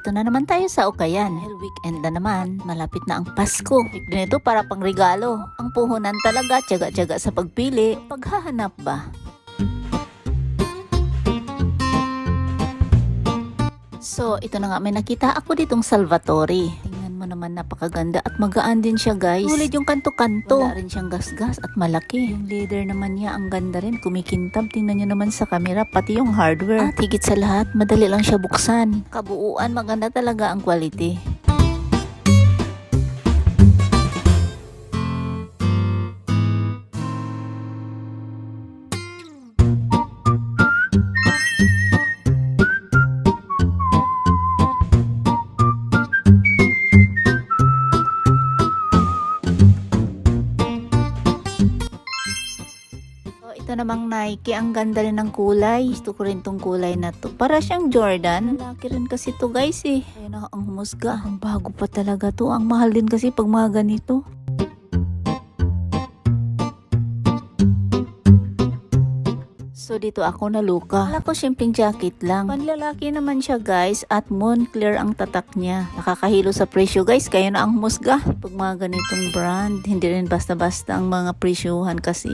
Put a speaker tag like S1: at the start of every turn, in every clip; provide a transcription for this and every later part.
S1: Dito na naman tayo sa Ukayan. Dahil weekend na naman, malapit na ang Pasko. Ganito para pang regalo. Ang puhunan talaga, tiyaga-tiyaga sa pagpili. Paghahanap ba? So, ito na nga, may nakita ako ditong Salvatore. Tingnan mo naman, napakaganda at magaan din siya, guys. Sulit yung kanto-kanto. Wala rin siyang gasgas at malaki. Yung leather naman niya, ang ganda rin, kumikintab. Tingnan nyo naman sa camera, pati yung hardware. At higit sa lahat, madali lang siya buksan. Kabuuan, maganda talaga ang quality. Ito namang Nike, ang ganda rin ng kulay. Gusto ko rin tong kulay na to. Para siyang Jordan. Lalaki rin kasi to, guys eh. Ayun na ang humusga. Ang bago pa talaga to. Ang mahal din kasi pag mga ganito. So dito ako naluka. Wala ko simpleng jacket lang. Panlalaki naman siya, guys. At Moncler ang tatak niya. Nakakahilo sa presyo, guys. Kayo na ang humusga. Pag mga ganitong brand, hindi rin basta-basta ang mga presyuhan kasi.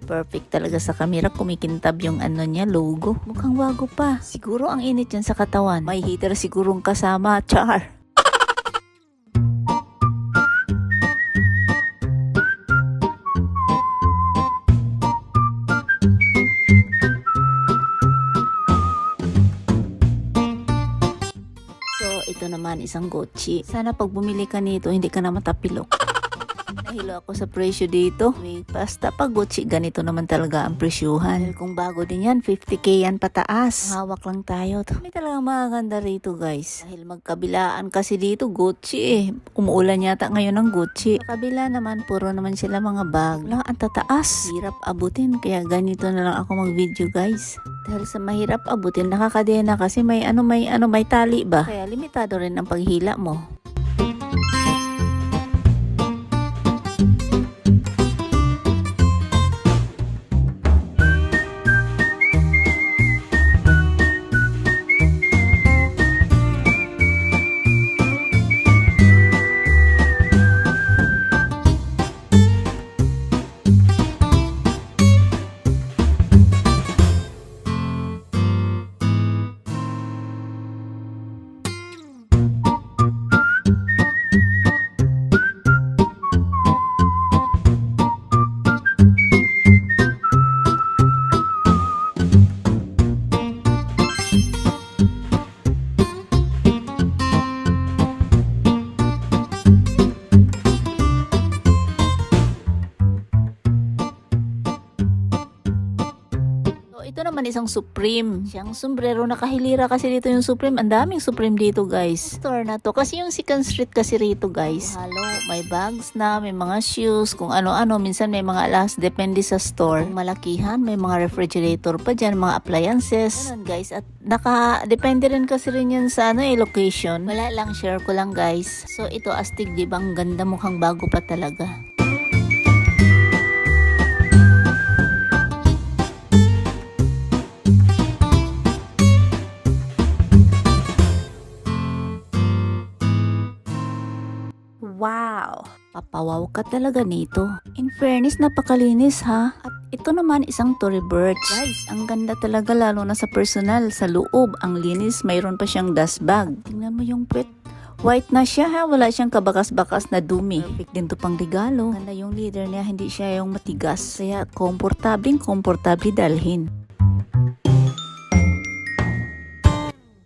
S1: Perfect talaga sa camera, kumikintab yung ano niya, logo. Mukhang bago pa. Siguro ang init yan sa katawan. May heater sigurong kasama, char. So, ito naman isang Gucci. Sana pag bumili ka nito, hindi ka na matapilok. Nahilo ako sa presyo dito. Wait, basta pag Gucci, ganito naman talaga ang presyuhan. Dahil kung bago din yan, 50k yan pataas. Hawak lang tayo. May talagang maganda rito, guys. Dahil magkabilaan kasi dito, Gucci eh. Umuulan yata ngayon ng Gucci. Sa kabila naman, puro naman sila mga bag. Lang ang tataas. Hirap abutin, kaya ganito na lang ako mag-video, guys. Dahil sa mahirap abutin, nakakadena kasi may tali ba? Kaya limitado rin ang paghila mo. Ito naman isang Supreme. Siyang sombrero, nakahilira kasi dito yung Supreme. Ang daming Supreme dito, guys. Store na to. Kasi yung Second Street kasi rito, guys. Halo, may bags na, may mga shoes, kung ano-ano. Minsan may mga alas, depende sa store. Kung malakihan, may mga refrigerator pa dyan, mga appliances. Ganun, guys. At depende rin kasi rin yan sa location. Wala lang, share ko lang, guys. So, ito astig, diba? Ang ganda, mukhang bago pa talaga. Wow! Papawaw ka talaga nito. In fairness, napakalinis ha. At ito naman isang Tory Burch. Guys, ang ganda talaga lalo na sa personal. Sa loob, ang linis, mayroon pa siyang dust bag. Tingnan mo yung pet. White na siya ha, wala siyang kabakas-bakas na dumi. Perfect din to pang regalo. Ganda yung leather niya, hindi siya yung matigas. Kaya komportable dalhin.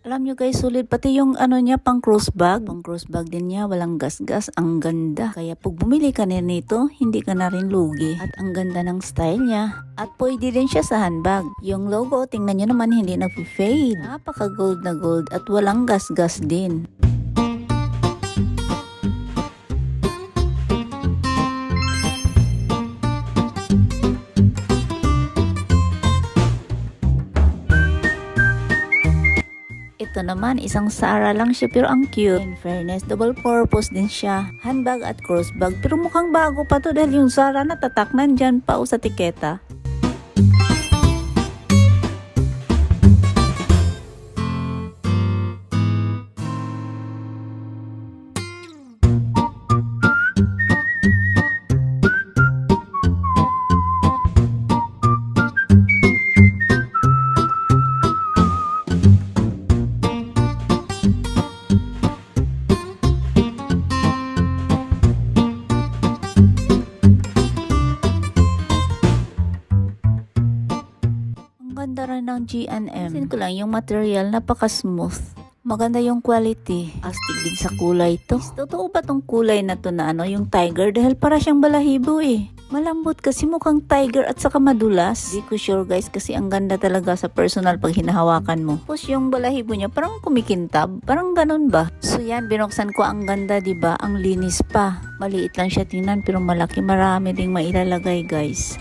S1: Alam nyo, guys, sulit pati yung niya pang crossbag. Pang crossbag din niya, walang gasgas, ang ganda. Kaya pag bumili ka na nito, hindi ka na rin lugi. At ang ganda ng style niya. At pwede din siya sa handbag. Yung logo, tingnan nyo naman, hindi nag-fade. Napaka gold na gold at walang gasgas din. Ito naman, isang Zara lang siya pero ang cute. In fairness, double purpose din siya. Handbag at crossbag. Pero mukhang bago pa to dahil yung Zara natataknan dyan pa o sa tiketa. Ganda rin ng G&M. Pansin ko lang yung material, napaka-smooth. Maganda yung quality. Astig din sa kulay to. Totoo ba tong kulay na to na yung tiger? Dahil para siyang balahibo eh. Malambot kasi mukhang tiger at saka madulas. Di ko sure guys kasi ang ganda talaga sa personal pag hinahawakan mo. Tapos yung balahibo niya parang kumikintab. Parang ganun ba? So yan, binuksan ko, ang ganda diba? Ang linis pa. Maliit lang siya tingnan pero malaki. Marami ding mailalagay guys.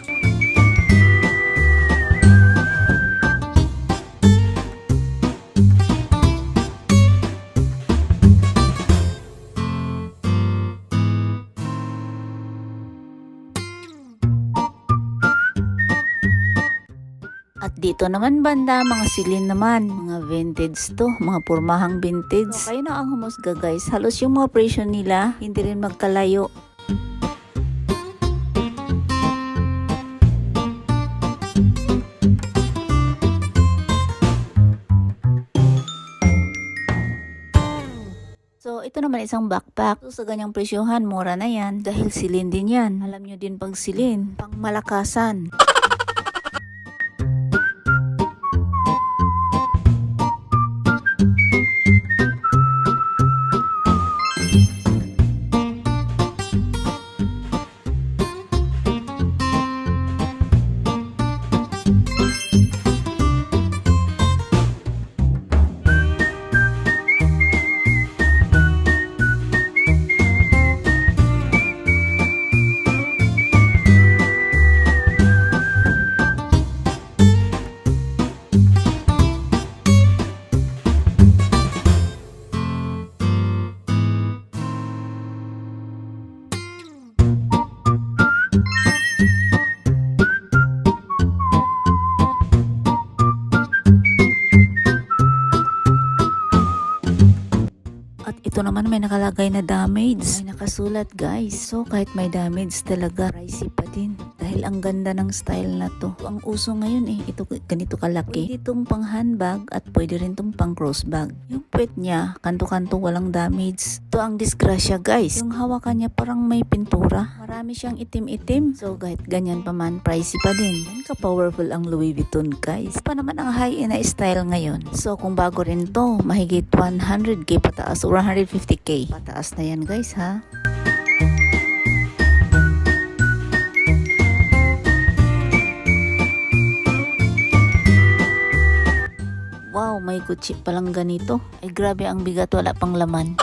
S1: At dito naman banda, mga silin naman, mga vintage to, mga purmahang vintage. So kayo na ang humusga guys, halos yung mga presyo nila, hindi rin magkalayo. So, ito naman isang backpack. So, sa ganyang presyohan, mura na yan. Dahil silin din yan. Alam nyo din pag silin, pang malakasan. Ito naman may nakalagay na damage. May nakasulat guys. So kahit may damage talaga, pricey pa din. Dahil ang ganda ng style na to. Ang uso ngayon ito ganito kalaki. Pwede itong pang handbag at pwede rin itong pang crossbag. Yung puwet niya, kanto-kanto walang damage. Ito ang disgrasya guys. Yung hawakan niya parang may pintura. Marami siyang itim-itim. So kahit ganyan pa man, pricey pa din. Yan ka-powerful ang Louis Vuitton guys. Pa naman ang high-end na style ngayon. So kung bago rin to, mahigit 100k pataas o 150k. Pataas na yan guys ha. Wow, may Gucci palang ganito. Ay grabe ang bigat, wala pang laman.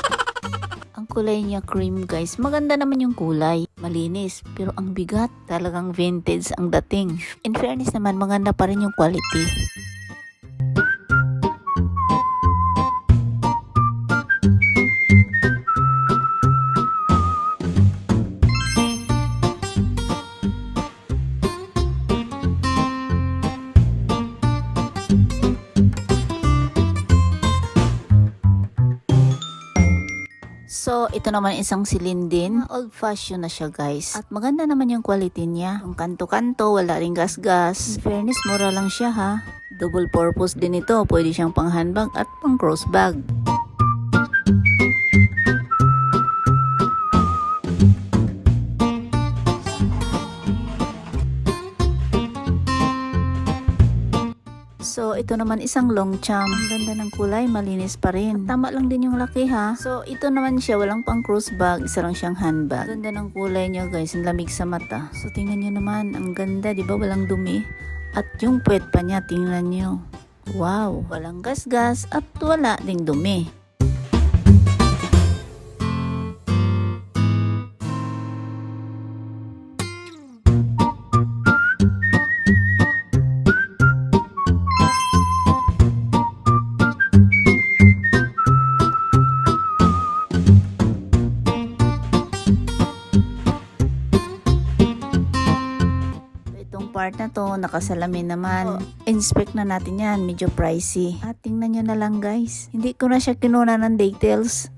S1: Ang kulay niya cream guys. Maganda naman yung kulay. Malinis. Pero ang bigat, talagang vintage ang dating. In fairness naman, maganda pa rin yung quality. So, ito naman isang silin din. Old fashion na siya guys. At maganda naman yung quality niya. Yung kanto-kanto, wala ring gas-gas. In fairness, mura lang siya ha. Double purpose din ito. Pwede siyang pang handbag at pang crossbag. So, ito naman isang long cham. Ang ganda ng kulay, malinis pa rin. At tama lang din yung laki ha. So, ito naman siya, walang pang crossbag, isa lang siyang handbag. Ang ganda ng kulay niya guys, ang lamig sa mata. So, tingnan nyo naman, ang ganda, di ba? Walang dumi. At yung puwet pa niya, tingnan nyo. Wow, walang gas-gas at wala ding dumi. to, nakasalamin naman. Inspect na natin yan, medyo pricey. At tingnan nyo na lang guys, hindi ko na siya kinuna ng details.